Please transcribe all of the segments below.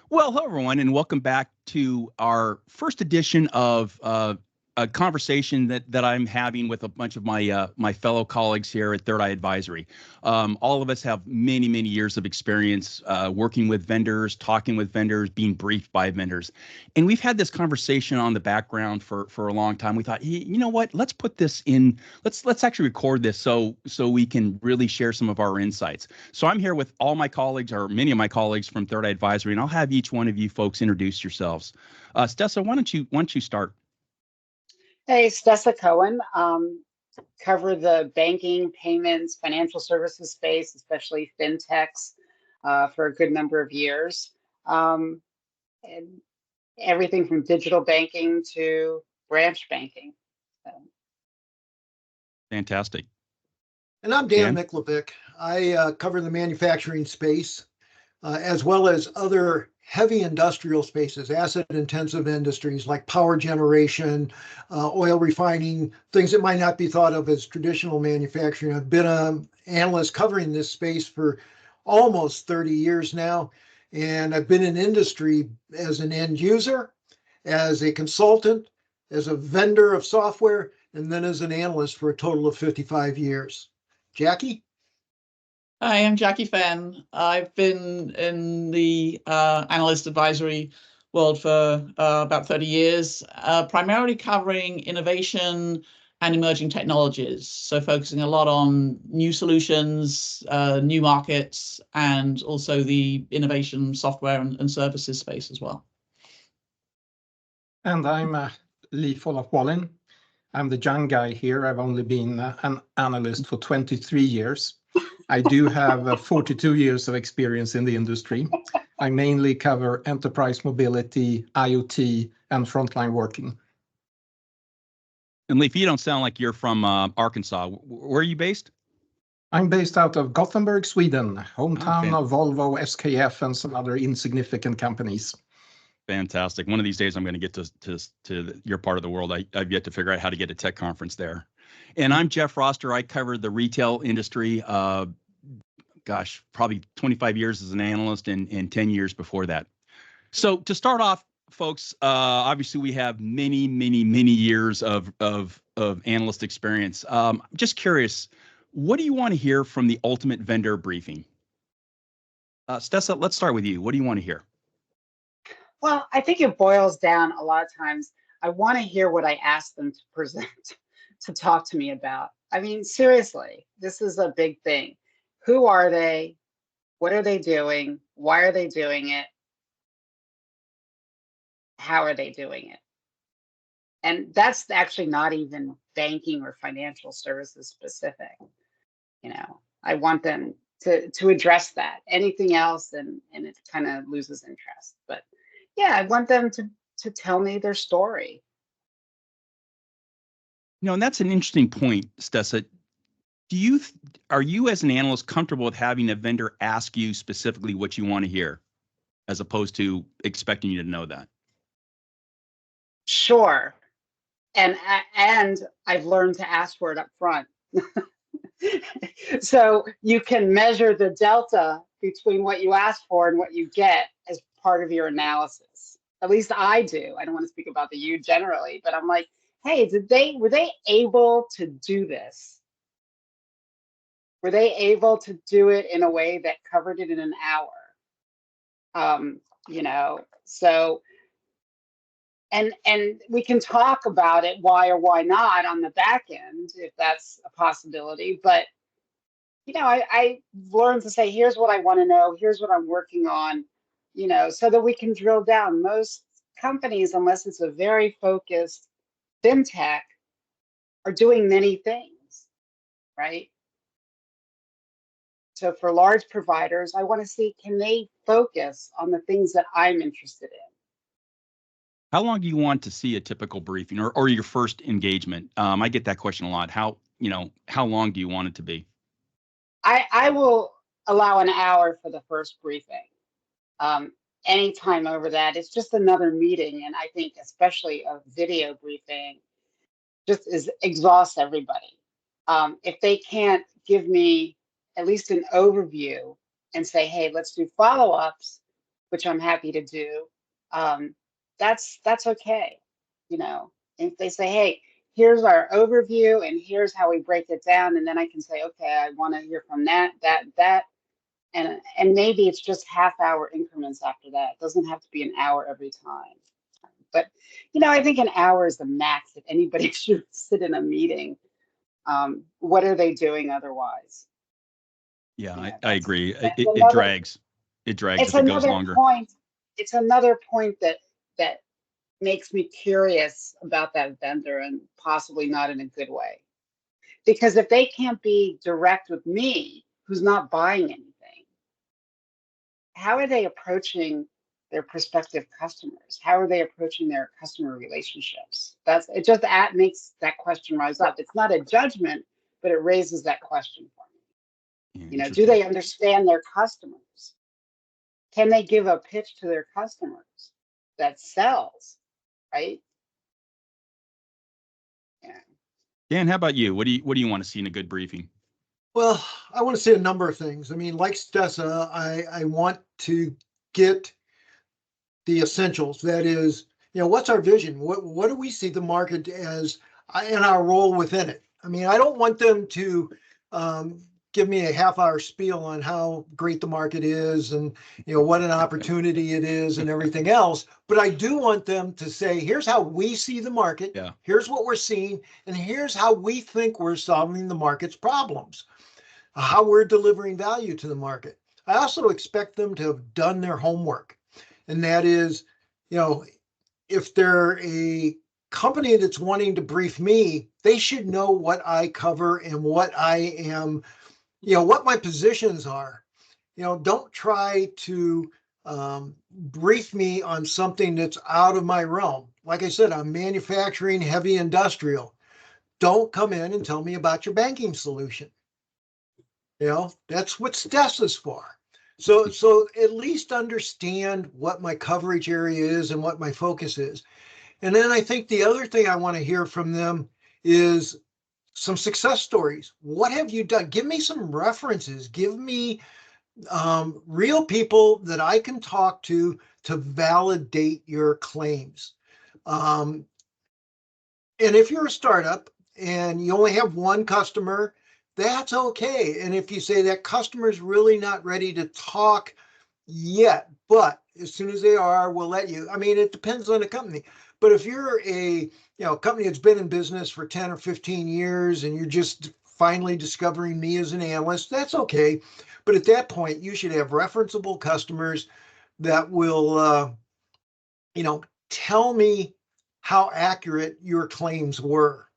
Well, hello everyone, and welcome back to our first edition of a conversation that I'm having with a bunch of my fellow colleagues here at Third Eye Advisory. All of us have many years of experience working with vendors, talking with vendors, being briefed by vendors, and we've had this conversation on the background for a long time. We thought, hey, you know what? Let's put this in. Let's actually record this so we can really share some of our insights. So I'm here with all my colleagues, or many of my colleagues from Third Eye Advisory, and I'll have each one of you folks introduce yourselves. Stessa, why don't you start? Hey, Stessa Cohen. Cover the banking, payments, financial services space, especially fintechs, for a good number of years. And everything from digital banking to branch banking. So. Fantastic. And I'm Dan Miklovic. I cover the manufacturing space, as well as other heavy industrial spaces, asset-intensive industries like power generation, oil refining, things that might not be thought of as traditional manufacturing. I've been an analyst covering this space for almost 30 years now, and I've been in industry as an end user, as a consultant, as a vendor of software, and then as an analyst for a total of 55 years. Jackie? Hi, I'm Jackie Fenn. I've been in the analyst advisory world for about 30 years, primarily covering innovation and emerging technologies. So focusing a lot on new solutions, new markets, and also the innovation software and services space as well. And I'm Lee Folloff-Wallin. I'm the young guy here. I've only been an analyst for 23 years. I do have 42 years of experience in the industry. I mainly cover enterprise mobility, IoT, and frontline working. And Leif, you don't sound like you're from Arkansas. Where are you based? I'm based out of Gothenburg, Sweden, hometown of Volvo, SKF, and some other insignificant companies. Fantastic. One of these days, I'm going to get to your part of the world. I've yet to figure out how to get a tech conference there. And I'm Jeff Roster. I cover the retail industry. Probably 25 years as an analyst and 10 years before that. So to start off, folks, obviously we have many years of analyst experience. Just curious, what do you want to hear from the ultimate vendor briefing? Stessa, let's start with you. What do you want to hear? Well, I think it boils down a lot of times. I want to hear what I asked them to present, to talk to me about. I mean, seriously, this is a big thing. Who are they? What are they doing? Why are they doing it? How are they doing it? And that's actually not even banking or financial services specific. You know, I want them to address that. Anything else, and it kind of loses interest. But yeah, I want them to tell me their story. You know, and that's an interesting point, Stessa. Are you as an analyst comfortable with having a vendor ask you specifically what you want to hear, as opposed to expecting you to know that? Sure, and I've learned to ask for it up front. So you can measure the delta between what you ask for and what you get as part of your analysis. At least I do. I don't want to speak about the you generally, but I'm like, hey, were they able to do this? Were they able to do it in a way that covered it in an hour? You know, so, and we can talk about it, why or why not on the back end, if that's a possibility. But, you know, I learned to say, here's what I want to know. Here's what I'm working on, you know, so that we can drill down. Most companies, unless it's a very focused fintech, are doing many things, right? So for large providers, I want to see, can they focus on the things that I'm interested in? How long do you want to see a typical briefing or your first engagement? I get that question a lot. How long do you want it to be? I will allow an hour for the first briefing. Anytime over that, it's just another meeting. And I think especially a video briefing, just exhausts everybody. If they can't give me at least an overview and say, hey, let's do follow-ups, which I'm happy to do, that's okay. You know, if they say, hey, here's our overview and here's how we break it down, and then I can say, okay, I want to hear from that, and maybe it's just half-hour increments after that. It doesn't have to be an hour every time. But, you know, I think an hour is the max if anybody should sit in a meeting. What are they doing otherwise? Yeah, Yeah, I agree. that's It another, drags. It drags it's if it goes another longer. point. It's another point that makes me curious about that vendor, and possibly not in a good way. Because if they can't be direct with me, who's not buying anything, how are they approaching their prospective customers? How are they approaching their customer relationships? It just makes that question rise up. It's not a judgment, but it raises that question for me. You know, do they understand their customers? Can they give a pitch to their customers that sells, right? Yeah. Dan, how about you? What do you want to see in a good briefing? Well, I want to say a number of things. I mean, like Stessa, I want to get the essentials. That is, you know, what's our vision? What do we see the market as, and our role within it? I mean, I don't want them to give me a half-hour spiel on how great the market is and, you know, what an opportunity it is and everything else. But I do want them to say, here's how we see the market. Yeah. Here's what we're seeing. And here's how we think we're solving the market's problems, how we're delivering value to the market. I also expect them to have done their homework. And that is, you know, if they're a company that's wanting to brief me, they should know what I cover and what I am, you know, what my positions are. You know, don't try to brief me on something that's out of my realm. Like I said, I'm manufacturing, heavy industrial. Don't come in and tell me about your banking solution. You know, that's what STES is for. So at least understand what my coverage area is and what my focus is. And then I think the other thing I want to hear from them is some success stories. What have you done? Give me some references. Give me real people that I can talk to validate your claims. And if you're a startup and you only have one customer, that's okay. And if you say that customer's really not ready to talk yet, but as soon as they are, we'll let you. I mean, it depends on the company. But if you're a company that's been in business for 10 or 15 years and you're just finally discovering me as an analyst, that's okay. But at that point, you should have referenceable customers that will, tell me how accurate your claims were.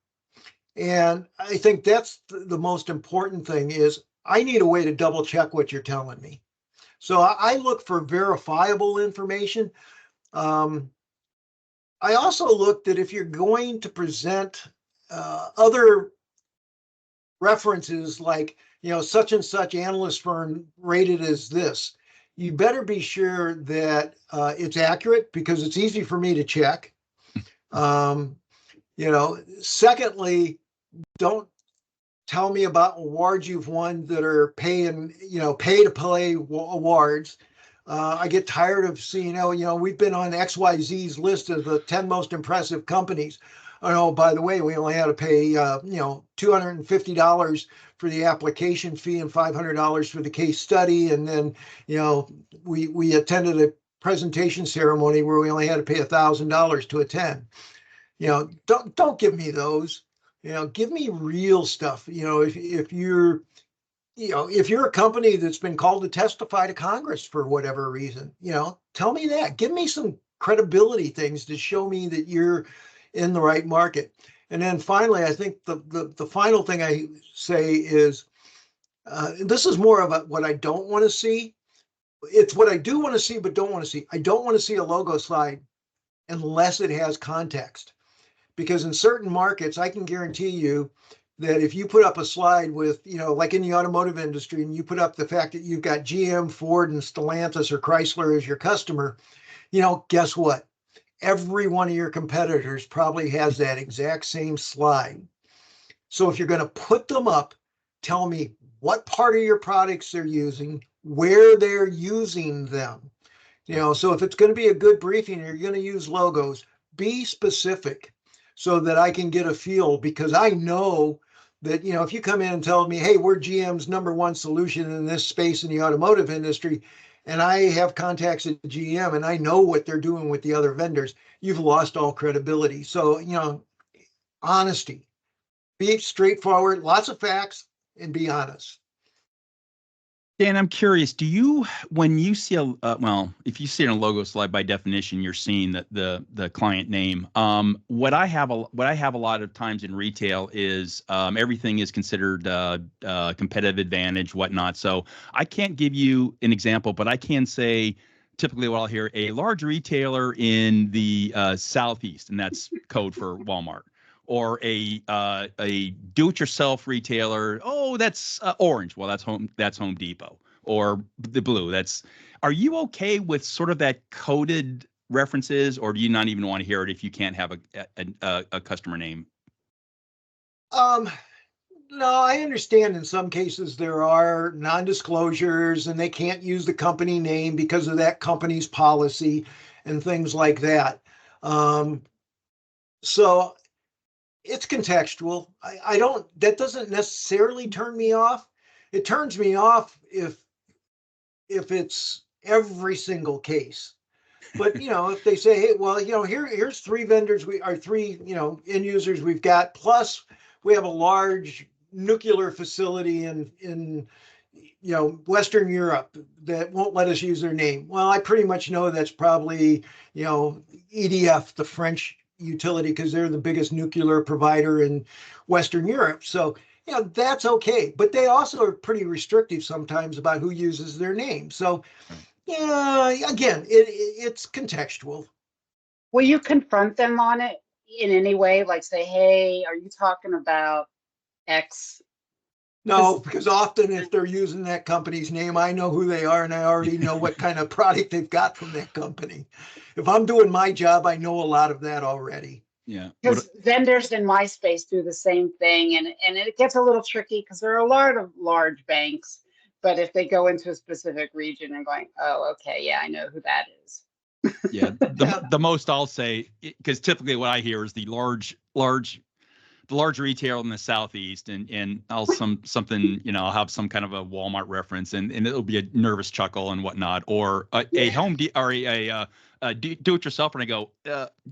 And I think that's the most important thing is I need a way to double check what you're telling me. So I look for verifiable information. I also look that if you're going to present other references like, such and such analyst firm rated as this, you better be sure that it's accurate because it's easy for me to check. Secondly, don't tell me about awards you've won that are pay to play awards. I get tired of seeing, we've been on XYZ's list of the 10 most impressive companies. Oh, by the way, we only had to pay, $250 for the application fee and $500 for the case study. And then, we attended a presentation ceremony where we only had to pay $1,000 to attend. Don't give me those. Give me real stuff. If you're a company that's been called to testify to Congress for whatever reason, tell me that. Give me some credibility things to show me that you're in the right market. And then finally, I think the final thing I say is, this is more of what I don't want to see. It's what I do want to see, but don't want to see. I don't want to see a logo slide unless it has context. Because in certain markets, I can guarantee you that if you put up a slide with, like in the automotive industry, and you put up the fact that you've got GM, Ford, and Stellantis or Chrysler as your customer, guess what? every one of your competitors probably has that exact same slide. So if you're going to put them up, tell me what part of your products they're using, where they're using them. So if it's going to be a good briefing, you're going to use logos, be specific so that I can get a feel, because I know that, if you come in and tell me, hey, we're GM's #1 solution in this space in the automotive industry, and I have contacts at GM and I know what they're doing with the other vendors, you've lost all credibility. So, honesty, be straightforward, lots of facts, and be honest. Dan, I'm curious, when you see if you see it in a logo slide, by definition, you're seeing the client name. What I have a lot of times in retail is everything is considered competitive advantage, whatnot. So I can't give you an example, but I can say typically what I'll hear: a large retailer in the Southeast, and that's code for Walmart. Or a do-it-yourself retailer. Oh, that's orange. Well, that's Home Depot. Or the blue. Are you okay with sort of that coded references, or do you not even want to hear it if you can't have a customer name? No, I understand in some cases there are non-disclosures and they can't use the company name because of that company's policy and things like that. So it's contextual. That doesn't necessarily turn me off. It turns me off if it's every single case. But, if they say, hey, well, here's 3 vendors, three, end users we've got, plus we have a large nuclear facility in Western Europe that won't let us use their name. Well, I pretty much know that's probably, EDF, the French utility, because they're the biggest nuclear provider in Western Europe. So, that's okay. But they also are pretty restrictive sometimes about who uses their name. So, yeah, again, it's contextual. Will you confront them on it in any way? Like say, hey, are you talking about X? No, because often if they're using that company's name, I know who they are and I already know what kind of product they've got from that company. If I'm doing my job, I know a lot of that already. Yeah. Because vendors in my space do the same thing, and it gets a little tricky because there are a lot of large banks, but if they go into a specific region and going, oh, okay, yeah, I know who that is. Yeah. The most I'll say, because typically what I hear is the large retailer in the Southeast, and I'll I'll have some kind of a Walmart reference, and it'll be a nervous chuckle and whatnot, or a Home or a do-it-yourself, and I go,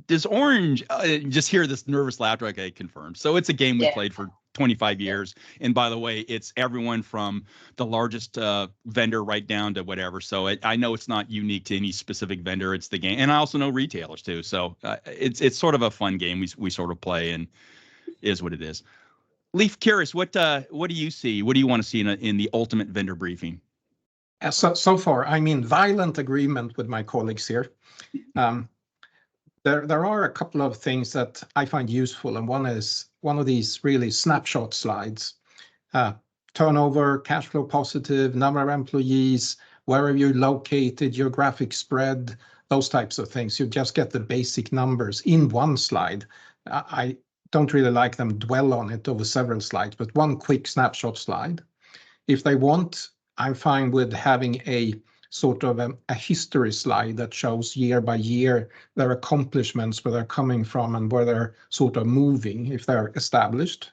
does orange? Just hear this nervous laughter. Okay, confirmed. So it's a game we played for 25 years, and by the way, it's everyone from the largest vendor right down to whatever. So I know it's not unique to any specific vendor. It's the game, and I also know retailers too. So it's sort of a fun game we sort of play, and is what it is. Leif, curious, what do you see? What do you want to see in the ultimate vendor briefing? So far, I'm in violent agreement with my colleagues here. There are a couple of things that I find useful, and one is one of these really snapshot slides. Turnover, cash flow positive, number of employees, where are you located, geographic spread, those types of things. You just get the basic numbers in one slide. I don't really like them dwell on it over several slides, but one quick snapshot slide. If they want, I'm fine with having a sort of a history slide that shows year by year their accomplishments, where they're coming from and where they're sort of moving if they're established.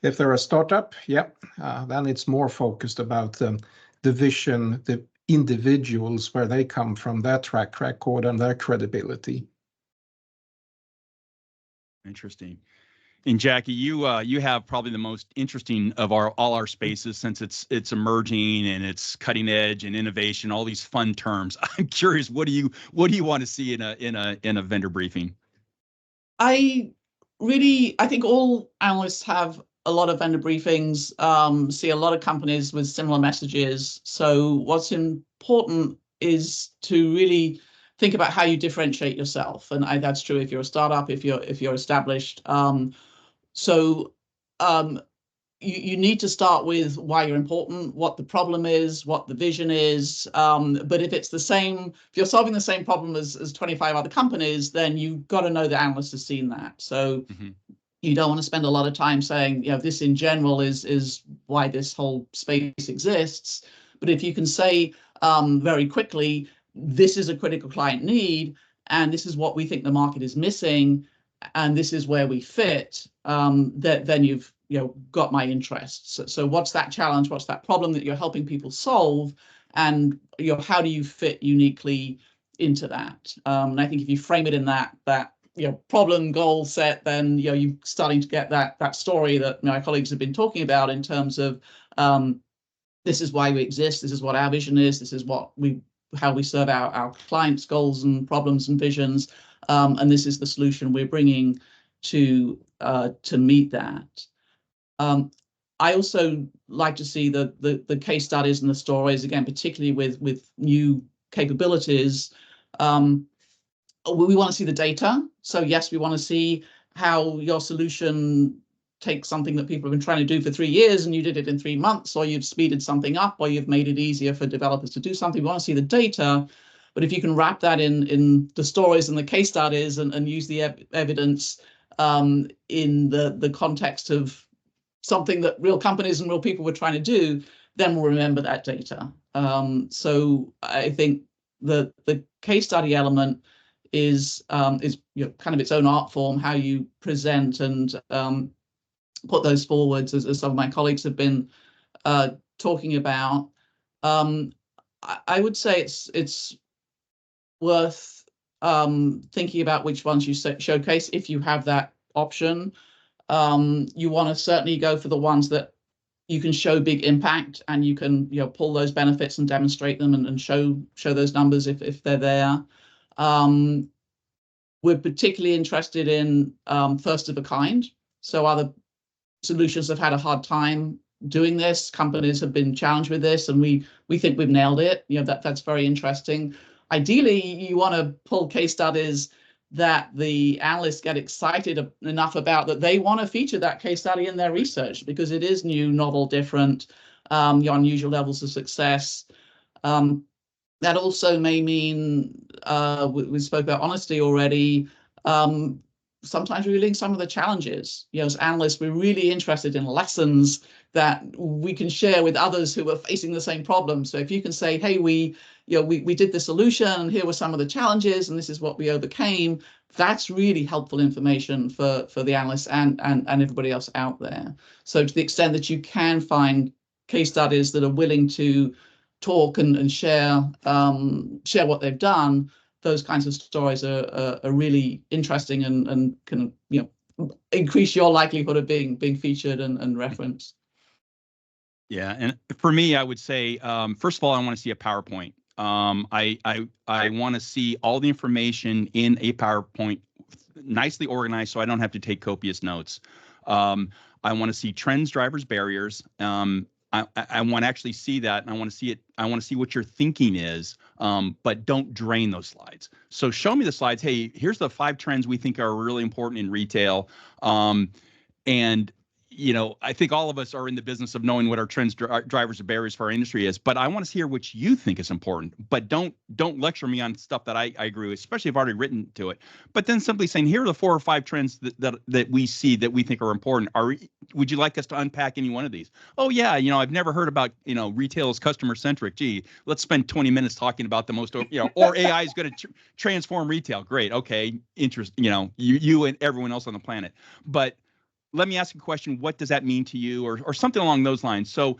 If they're a startup, then it's more focused about the vision, the individuals, where they come from, their track record and their credibility. Interesting. And Jackie, you have probably the most interesting of all our spaces, since it's emerging and it's cutting edge and innovation, all these fun terms. I'm curious, what do you want to see in a vendor briefing? I think all analysts have a lot of vendor briefings, see a lot of companies with similar messages. So what's important is to really think about how you differentiate yourself, and that's true if you're a startup, if you're established. you need to start with why you're important, what the problem is, what the vision is. But if it's the same, if you're solving the same problem as 25 other companies, then you've got to know the analyst has seen that. So you don't want to spend a lot of time saying, this in general is why this whole space exists. But if you can say very quickly, this is a critical client need, and this is what we think the market is missing, and this is where we fit, then you've got my interest. So what's that challenge? What's that problem that you're helping people solve? And how do you fit uniquely into that? And I think if you frame it in that problem goal set, then you're starting to get that story that my colleagues have been talking about in terms of this is why we exist. This is what our vision is. This is how we serve our clients' goals and problems and visions. And this is the solution we're bringing to meet that. I also like to see the case studies and the stories, again, particularly with new capabilities. We want to see the data. So yes, we want to see how your solution takes something that people have been trying to do for 3 years and you did it in 3 months, or you've speeded something up, or you've made it easier for developers to do something. We want to see the data. But if you can wrap that in the stories and the case studies and use the evidence in the context of something that real companies and real people were trying to do, then we'll remember that data. So I think the case study element is kind of its own art form, how you present and put those forwards, as some of my colleagues have been talking about. I would say it's worth thinking about which ones you showcase if you have that option. You want to certainly go for the ones that you can show big impact and you can pull those benefits and demonstrate them and show those numbers if they're there. We're particularly interested in first of a kind. So other solutions have had a hard time doing this. Companies have been challenged with this, and we think we've nailed it. That's very interesting. Ideally, you want to pull case studies that the analysts get excited enough about that they want to feature that case study in their research because it is new, novel, different, your unusual levels of success. That also may mean, we spoke about honesty already, sometimes revealing some of the challenges. As analysts, we're really interested in lessons that we can share with others who are facing the same problem. So if you can say, hey, we did the solution, and here were some of the challenges, and this is what we overcame, that's really helpful information for the analysts and everybody else out there. So to the extent that you can find case studies that are willing to talk and share what they've done, those kinds of stories are really interesting and can increase your likelihood of being featured and referenced. Yeah, and for me, I would say first of all, I want to see a PowerPoint. I want to see all the information in a PowerPoint, nicely organized, so I don't have to take copious notes. I want to see trends, drivers, barriers. I want to actually see that, and I want to see it. I want to see what your thinking is, but don't drain those slides. So show me the slides. Hey, here's the 5 trends we think are really important in retail, and I think all of us are in the business of knowing what our trends, drivers, and barriers for our industry is. But I want to hear what you think is important. But don't lecture me on stuff that I agree with, especially if I've already written to it. But then simply saying, here are the 4 or 5 trends that we see that we think are important. Would you like us to unpack any one of these? Oh yeah, I've never heard about retail is customer centric. Gee, let's spend 20 minutes talking about the most or AI is going to transform retail. Great, okay, interest. You and everyone else on the planet, but let me ask you a question. What does that mean to you, or something along those lines? So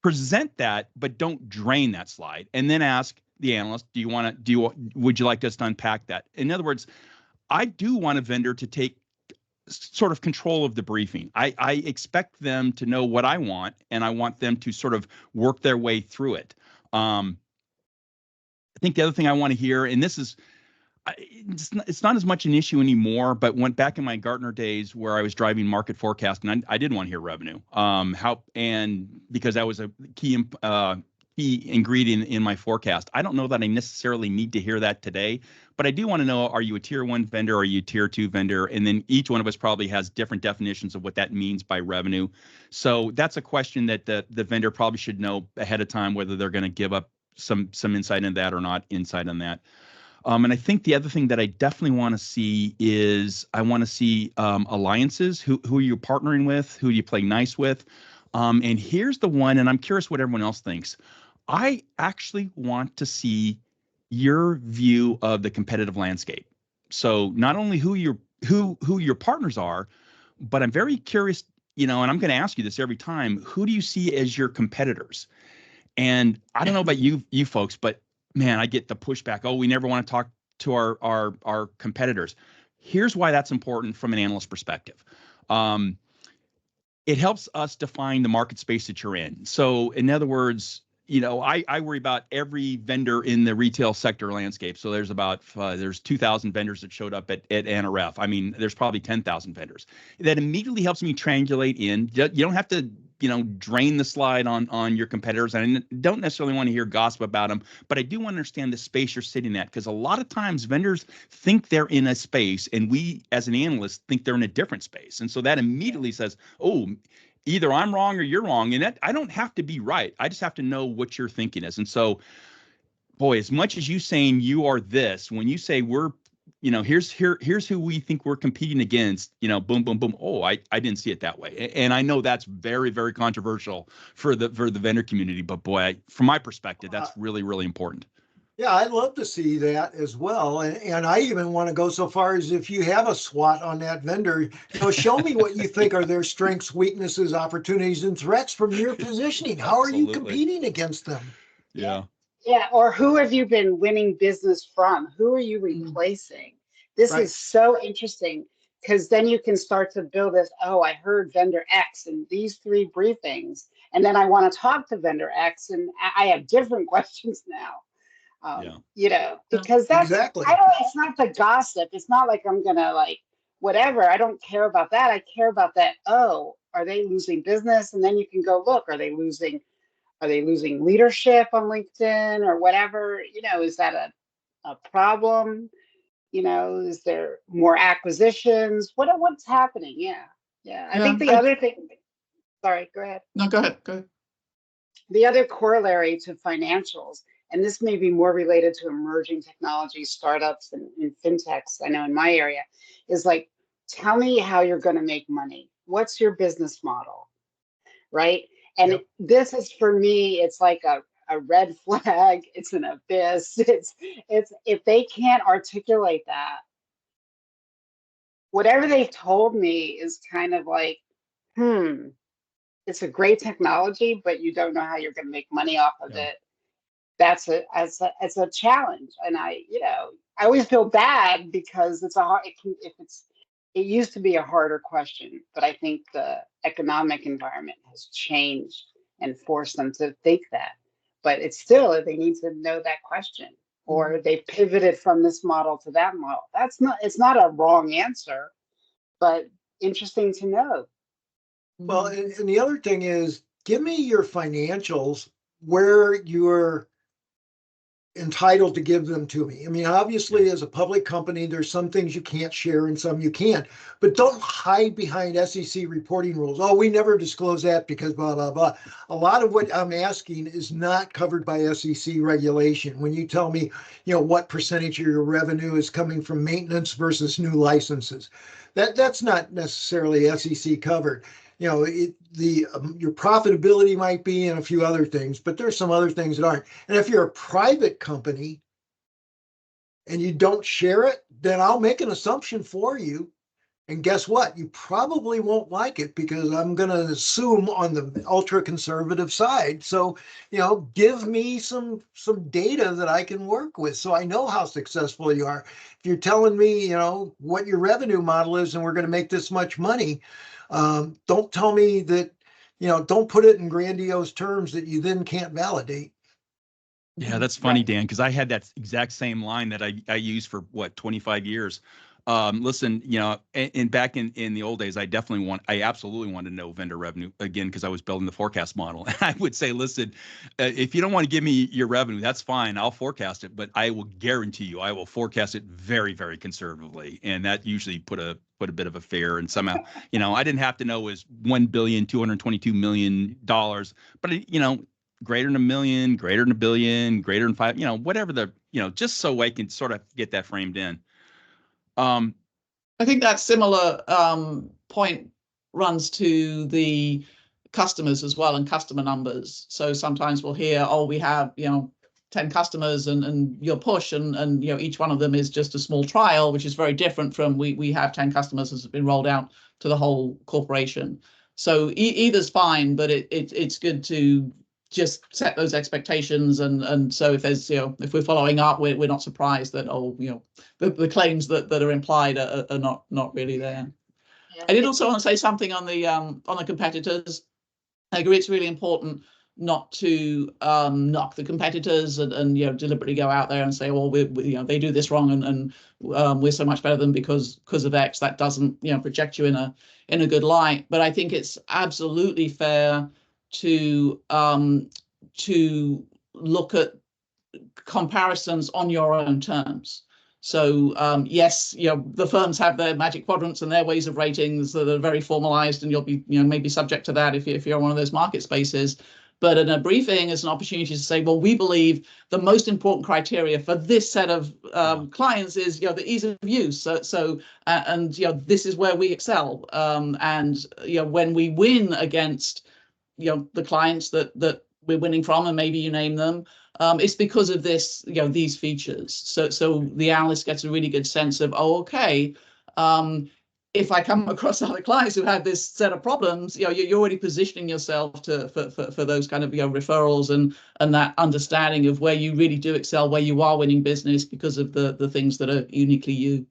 present that, but don't drain that slide. And then ask the analyst, would you like us to unpack that? In other words, I do want a vendor to take sort of control of the briefing. I expect them to know what I want, and I want them to sort of work their way through it. I think the other thing I want to hear, and this is, it's not as much an issue anymore, but went back in my Gartner days where I was driving market forecasting, I did want to hear revenue. And because that was a key key ingredient in my forecast. I don't know that I necessarily need to hear that today, but I do want to know, are you a tier 1 vendor? Are you a tier 2 vendor? And then each one of us probably has different definitions of what that means by revenue. So that's a question that the vendor probably should know ahead of time, whether they're going to give up some insight into that or not insight on that. And I think the other thing that I definitely want to see is I want to see alliances. Who are you partnering with? Who do you play nice with? And here's the one, and I'm curious what everyone else thinks. I actually want to see your view of the competitive landscape. So not only who your partners are, but I'm very curious, and I'm going to ask you this every time, who do you see as your competitors? And I don't know about you folks, but man, I get the pushback. Oh, we never want to talk to our competitors. Here's why that's important from an analyst perspective. It helps us define the market space that you're in. So in other words, I worry about every vendor in the retail sector landscape. So there's there's 2,000 vendors that showed up at NRF. I mean, there's probably 10,000 vendors. That immediately helps me triangulate in. You don't have to, drain the slide on your competitors. And I don't necessarily want to hear gossip about them, but I do want to understand the space you're sitting at, because a lot of times vendors think they're in a space and we as an analyst think they're in a different space. And so that immediately says, oh, either I'm wrong or you're wrong. And that I don't have to be right. I just have to know what your thinking is. And so, boy, as much as you saying you are this, when you say we're, here's who we think we're competing against, boom, boom, boom. Oh, I didn't see it that way. And I know that's very, very controversial for the vendor community. But boy, from my perspective, that's really, really important. Yeah, I'd love to see that as well. And I even want to go so far as, if you have a SWOT on that vendor, show me what you think are their strengths, weaknesses, opportunities, and threats from your positioning. How are you competing against them? Yeah. Yeah. Or who have you been winning business from? Who are you replacing? This is so interesting, because then you can start to build this. Oh, I heard vendor X in these 3 briefings, and then I want to talk to vendor X, and I have different questions now. Because that's exactly. It's not the gossip. It's not like I'm gonna whatever. I don't care about that. I care about that. Oh, are they losing business? And then you can go look. Are they losing leadership on LinkedIn or whatever? Is that a problem? Is there more acquisitions? What's happening? Yeah. I think the other thing. Sorry, go ahead. No, go ahead. The other corollary to financials, and this may be more related to emerging technology startups and fintechs, I know in my area, is tell me how you're going to make money. What's your business model? Right? And this is, for me, it's like a red flag. It's an abyss. It's if they can't articulate that, whatever they've told me is kind of it's a great technology, but you don't know how you're going to make money off of it. It's a challenge. And I always feel bad, because it used to be a harder question, but I think the economic environment has changed and forced them to think that. But it's still, they need to know that question, or they pivoted from this model to that model. It's not a wrong answer, but interesting to know. Well, and the other thing is, give me your financials where you're entitled to give them to me. I mean, obviously, as a public company, there's some things you can't share and some you can, but don't hide behind SEC reporting rules. Oh, we never disclose that because blah, blah, blah. A lot of what I'm asking is not covered by SEC regulation. When you tell me, what percentage of your revenue is coming from maintenance versus new licenses, that's not necessarily SEC covered. Your profitability might be, and a few other things, but there's some other things that aren't. And if you're a private company and you don't share it, then I'll make an assumption for you. And guess what? You probably won't like it, because I'm going to assume on the ultra conservative side. So, give me some data that I can work with, so I know how successful you are. If you're telling me, what your revenue model is and we're going to make this much money, don't tell me that, don't put it in grandiose terms that you then can't validate. Yeah, that's funny, Dan, because I had that exact same line that I used for 25 years. Listen, and back in the old days, I absolutely wanted to know vendor revenue again, because I was building the forecast model. And I would say, listen, if you don't want to give me your revenue, that's fine. I'll forecast it, but I will guarantee you, I will forecast it very, very conservatively. And that usually put a bit of a fear. And somehow, I didn't have to know it was $1,222,000,000, but greater than a million, greater than a billion, greater than five, whatever just so I can sort of get that framed in. I think that similar point runs to the customers as well, and customer numbers. So sometimes we'll hear, oh, we have 10 customers and your push, and each one of them is just a small trial, which is very different from we have 10 customers has been rolled out to the whole corporation. So either's fine, but it's good to just set those expectations, and so if there's if we're following up, we're not surprised that the claims that are implied are not really there. Yeah. I did also want to say something on the competitors. I agree it's really important not to knock the competitors and deliberately go out there and say, well, they do this wrong and we're so much better than because of X. That doesn't project you in a good light. But I think it's absolutely fair to look at comparisons on your own terms. So yes, the firms have their magic quadrants and their ways of ratings that are very formalized, and you'll be maybe subject to that if you're one of those market spaces. But in a briefing is an opportunity to say, well, we believe the most important criteria for this set of clients is the ease of use. So this is where we excel. And when we win against the clients that we're winning from, and maybe you name them, it's because of this, these features. So the analyst gets a really good sense of, oh, okay, if I come across other clients who have this set of problems, you're already positioning yourself for those kind of referrals and that understanding of where you really do excel, where you are winning business because of the things that are uniquely you.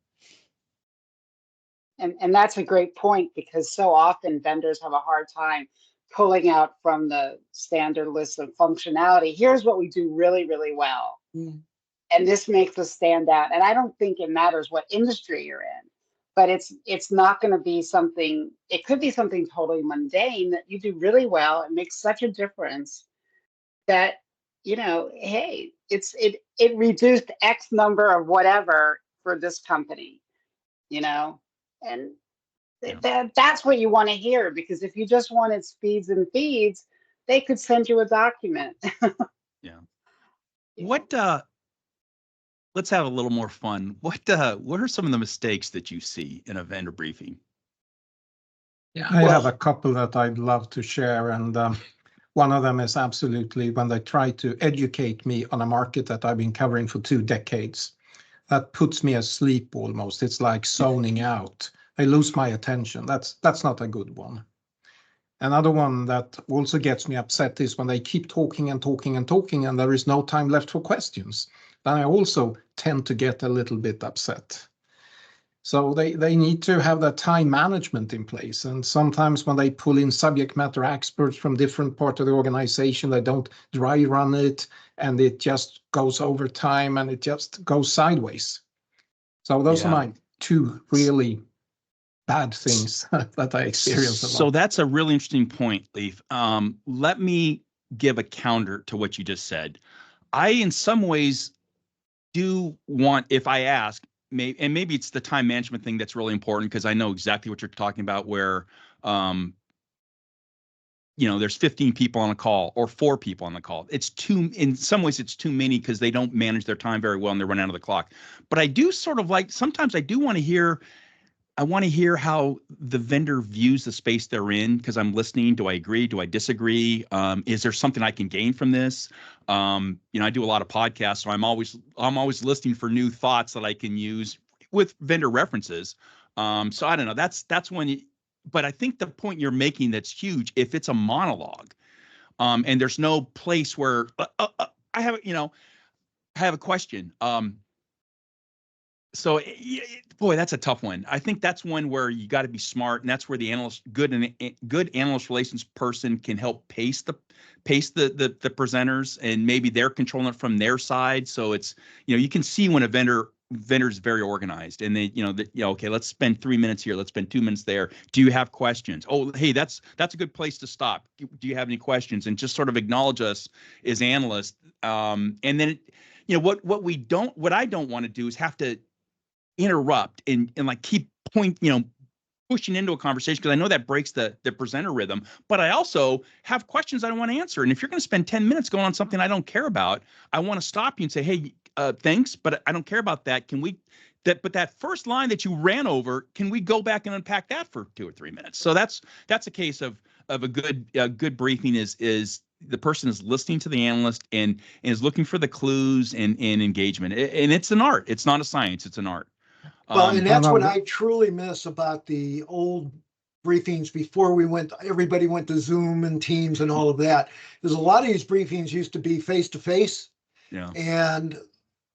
And that's a great point, because so often vendors have a hard time pulling out from the standard list of functionality. Here's what we do really, really well. Mm. And this makes us stand out. And I don't think it matters what industry you're in, but it's not going to be something, it could be something totally mundane that you do really well and makes such a difference that, hey, it reduced X number of whatever for this company, and that's what you want to hear, because if you just wanted speeds and feeds, they could send you a document. Yeah. What let's have a little more fun. What are some of the mistakes that you see in a vendor briefing? Yeah, I have a couple that I'd love to share, and one of them is absolutely when they try to educate me on a market that I've been covering for 2 decades. That puts me asleep almost. It's like zoning out. I lose my attention. That's not a good one. Another one that also gets me upset is when they keep talking and talking and talking, and there is no time left for questions. Then I also tend to get a little bit upset. So they need to have that time management in place. And sometimes when they pull in subject matter experts from different parts of the organization, they don't dry run it, and it just goes over time and it just goes sideways. So those are my 2 really bad things that I experienced a lot. So that's a really interesting point, Leif. Let me give a counter to what you just said. I, in some ways, do want, if I ask, maybe it's the time management thing that's really important, because I know exactly what you're talking about, where there's 15 people on a call or 4 people on the call. In some ways it's too many, because they don't manage their time very well and they're running out of the clock. But I do sort of sometimes I do want to hear, how the vendor views the space they're in, because I'm listening. Do I agree? Do I disagree? Is there something I can gain from this? I do a lot of podcasts, so I'm always listening for new thoughts that I can use with vendor references. So I don't know. That's when. But I think the point you're making that's huge. If it's a monologue, and there's no place where I have a question. So, boy, that's a tough one. I think that's one where you got to be smart, and that's where the good analyst relations person can help pace the presenters, and maybe they're controlling it from their side. So it's you can see when a vendor vendors very organized, and they, okay, let's spend 3 minutes here, let's spend 2 minutes there. Do you have questions? Oh, hey, that's a good place to stop. Do you have any questions? And just sort of acknowledge us as analysts. And then, what I don't want to do is have to interrupt and like keep pushing into a conversation, because I know that breaks the presenter rhythm. But I also have questions I don't want to answer. And if you're going to spend 10 minutes going on something I don't care about, I want to stop you and say, hey, thanks, but I don't care about that. But that first line that you ran over, can we go back and unpack that for 2 or 3 minutes? So that's a case of a good briefing is the person is listening to the analyst and is looking for the clues and engagement. And it's an art. It's not a science. It's an art. Well, and that's what I truly miss about the old briefings before everybody went to Zoom and Teams and all of that. Because a lot of these briefings used to be face to face. Yeah. And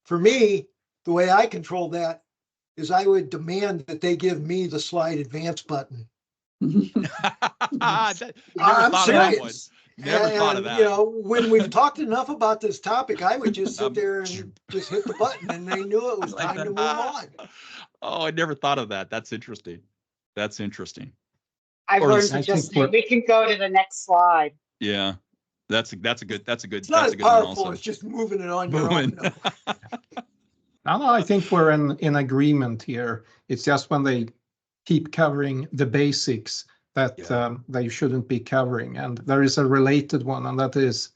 for me, the way I control that is I would demand that they give me the slide advance button. I'm serious. Never thought of that. When we've talked enough about this topic, I would just sit there and just hit the button, and they knew it was time to move on. Oh, I never thought of that. That's interesting. I've learned to just say, we can go to the next slide. Yeah, that's a good. It's not as powerful as just moving it on your own. No, I think we're in agreement here. It's just when they keep covering the basics that they shouldn't be covering. And there is a related one, and that is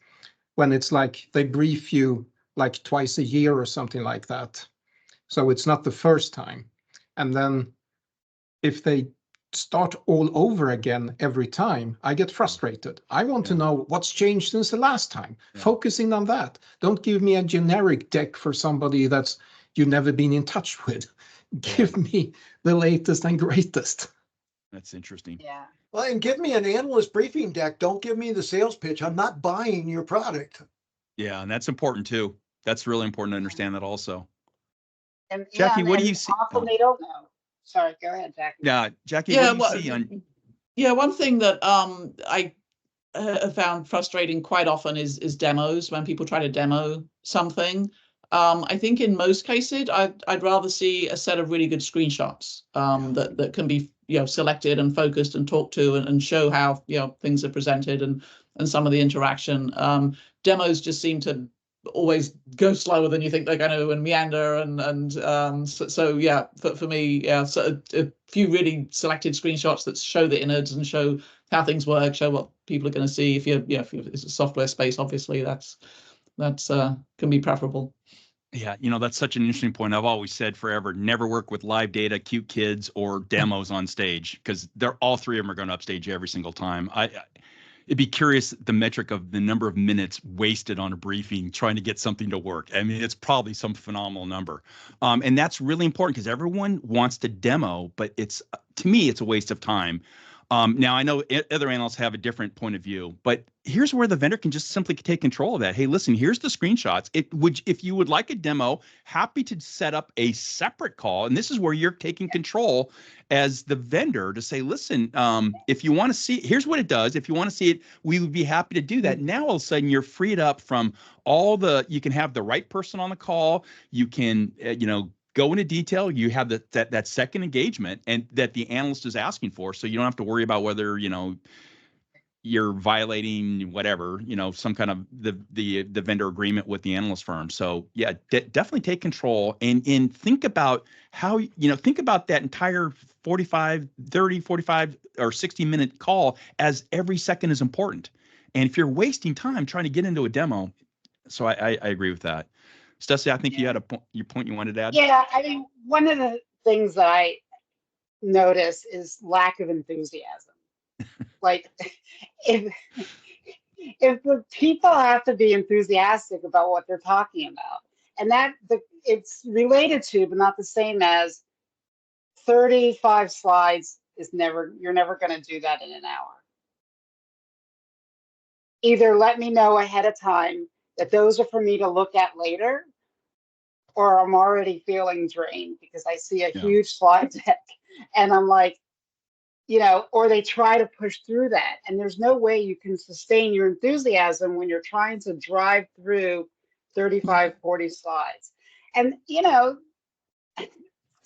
when it's like they brief you like twice a year or something like that. So it's not the first time. And then if they start all over again every time, I get frustrated. I want to know what's changed since the last time. Focusing on that. Don't give me a generic deck for somebody that's you've never been in touch with. Give me the latest and greatest. That's interesting. Yeah. Well, and give me an analyst briefing deck. Don't give me the sales pitch. I'm not buying your product. Yeah, and that's important too. That's really important to understand that also. And Jackie, what do you see? Often they don't know. Sorry, go ahead, Jackie. Yeah, Jackie, what do you see on? Yeah, one thing that I have found frustrating quite often is demos, when people try to demo something. I think in most cases, I'd rather see a set of really good screenshots that can be selected and focused and talked to and show how things are presented and some of the interaction. Demos just seem to always go slower than you think they're going to and meander so yeah, for me, so a few really selected screenshots that show the innards and show how things work, show what people are going to see. If it's a software space, obviously that's can be preferable. Yeah, that's such an interesting point. I've always said forever, never work with live data, cute kids, or demos on stage, because all three of them are going to upstage every single time. It'd be curious the metric of the number of minutes wasted on a briefing trying to get something to work. I mean, it's probably some phenomenal number. And that's really important because everyone wants to demo, but to me, it's a waste of time. Now, I know other analysts have a different point of view, but here's where the vendor can just simply take control of that. Hey, listen, here's the screenshots. If you would like a demo, happy to set up a separate call. And this is where you're taking control as the vendor to say, listen, if you want to see, here's what it does. If you want to see it, we would be happy to do that. Now, all of a sudden, you're freed up from you can have the right person on the call. You can, go into detail. You have that second engagement and that the analyst is asking for. So you don't have to worry about whether, you're violating whatever, some kind of the vendor agreement with the analyst firm. So yeah, definitely take control and think about how, think about that entire 30, 45 or 60-minute call as every second is important. And if you're wasting time trying to get into a demo, so I agree with that. Stussy, I think you had your point you wanted to add. Yeah, I mean, one of the things that I notice is lack of enthusiasm. Like, if the people have to be enthusiastic about what they're talking about, and it's related to, but not the same as 35 slides you're never going to do that in an hour. Either let me know ahead of time that those are for me to look at later, or I'm already feeling drained because I see a huge slide deck and I'm like, or they try to push through that. And there's no way you can sustain your enthusiasm when you're trying to drive through 35, 40 slides. And,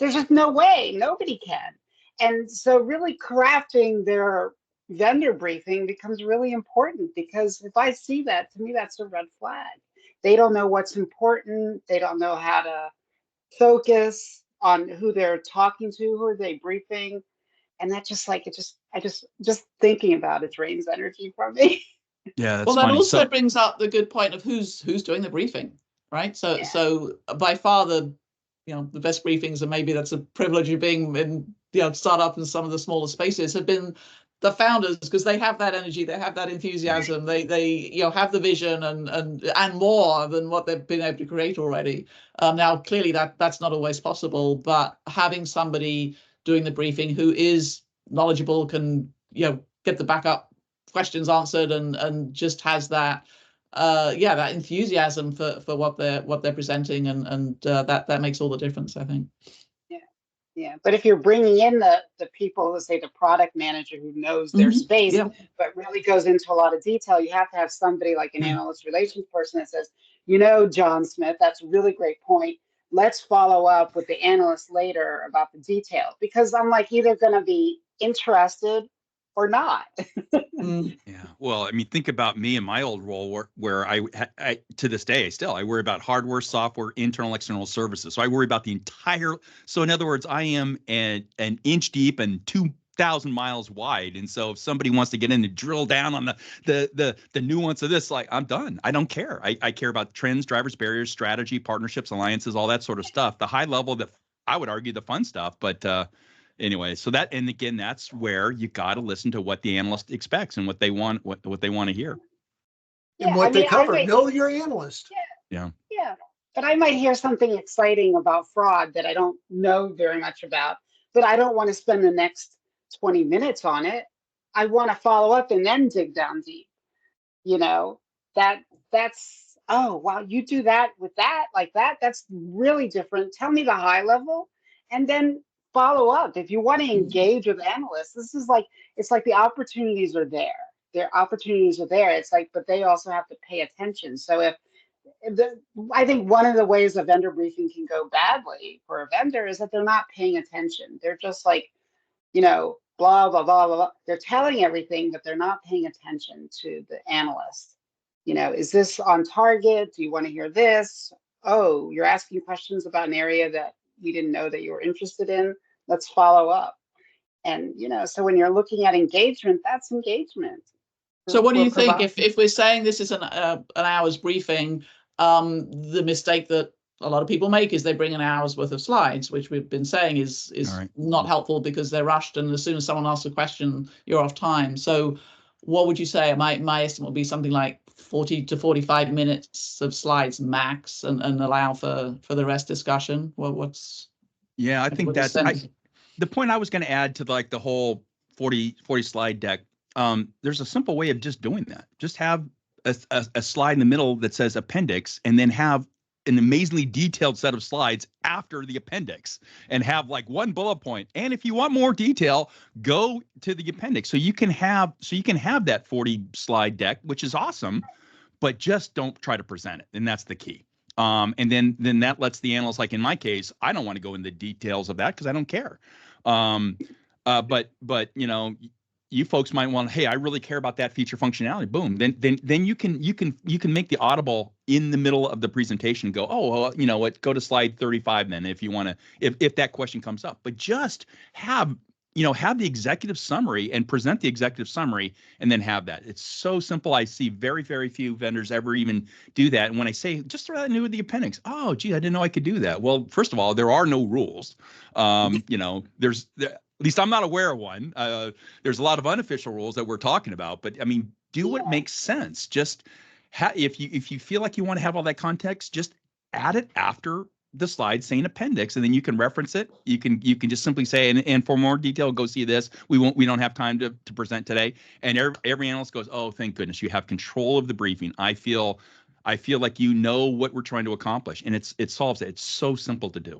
there's just no way, nobody can. And so really crafting their vendor briefing becomes really important, because if I see that, to me, that's a red flag. They don't know what's important. They don't know how to focus on who they're talking to, who are they briefing. And that just like, just thinking about it drains energy from me. Yeah, that's Well, that funny. also So, brings up the good point of who's doing the briefing, right? So Yeah. so by far the the best briefings, and maybe that's a privilege of being in startup and some of the smaller spaces, have been the founders, because they have that energy, they have that enthusiasm, they have the vision and more than what they've been able to create already. Now clearly that's not always possible, but having somebody doing the briefing who is knowledgeable, can get the backup questions answered, and just has that that enthusiasm for what they're presenting, and that makes all the difference, I think. Yeah, but if you're bringing in the people, let's say the product manager who knows their space, Yeah. but really goes into a lot of detail, you have to have somebody like an analyst relations person that says, John Smith, that's a really great point. Let's follow up with the analyst later about the detail, because I'm like either going to be interested or not. yeah. Well, I mean, think about me in my old role where I to this day, I worry about hardware, software, internal, external services. So I worry about the entire. So in other words, I am an inch deep and 2,000 miles wide. And so if somebody wants to get in and drill down on the nuance of this, like, I'm done. I don't care. I care about trends, drivers, barriers, strategy, partnerships, alliances, all that sort of stuff. The high level, that I would argue the fun stuff, but anyway, so that, and again, that's where you got to listen to what the analyst expects and what they want, what they want to hear. And what they cover. Know your analyst. Yeah. But I might hear something exciting about fraud that I don't know very much about, but I don't want to spend the next 20 minutes on it. I want to follow up and then dig down deep. That's, oh, wow, you do that with that, like that. That's really different. Tell me the high level, and then follow up. If you want to engage with analysts, this is like, it's like the opportunities are there. Their opportunities are there. It's like, but they also have to pay attention. So I think one of the ways a vendor briefing can go badly for a vendor is that they're not paying attention. They're just like, blah, blah, blah, blah, blah. They're telling everything, but they're not paying attention to the analyst. Is this on target? Do you want to hear this? Oh, you're asking questions about an area that we didn't know that you were interested in. Let's follow up. And, so when you're looking at engagement, that's engagement. So what do you think, if we're saying this is an hour's briefing, the mistake that a lot of people make is they bring an hour's worth of slides, which we've been saying is right. not helpful, because they're rushed, and as soon as someone asks a question, you're off time. So what would you say? My estimate would be something like 40 to 45 minutes of slides max, and allow for the rest discussion. Well, I think that's the point I was going to add to the whole 40 slide deck. There's a simple way of just doing that. Just have a slide in the middle that says appendix, and then have an amazingly detailed set of slides after the appendix, and have like one bullet point. And if you want more detail, go to the appendix. So you can have that 40 slide deck, which is awesome, but just don't try to present it. And that's the key. And then that lets the analyst, like in my case, I don't want to go into the details of that because I don't care. But you folks might want, hey, I really care about that feature functionality. Boom. Then you can make the audible in the middle of the presentation go, oh, well, you know what, go to slide 35 then if you want to, if that question comes up. But just have the executive summary and present the executive summary, and then have that. It's so simple. I see very, very few vendors ever even do that. And when I say just throw that into the appendix, oh, gee, I didn't know I could do that. Well, first of all, there are no rules. At least I'm not aware of one. There's a lot of unofficial rules that we're talking about, but I mean, do what makes sense. Just if you feel like you want to have all that context, just add it after the slide saying appendix, and then you can reference it. You can just simply say, and for more detail, go see this. We don't have time to present today. And every analyst goes, oh, thank goodness, you have control of the briefing. I feel like you know what we're trying to accomplish, and it solves it. It's so simple to do.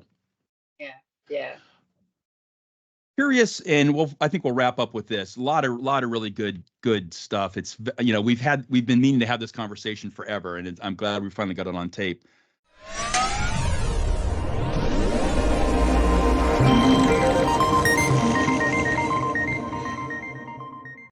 Yeah. Curious, and I think we'll wrap up with this. A lot of really good stuff. It's we've been meaning to have this conversation forever, and I'm glad we finally got it on tape.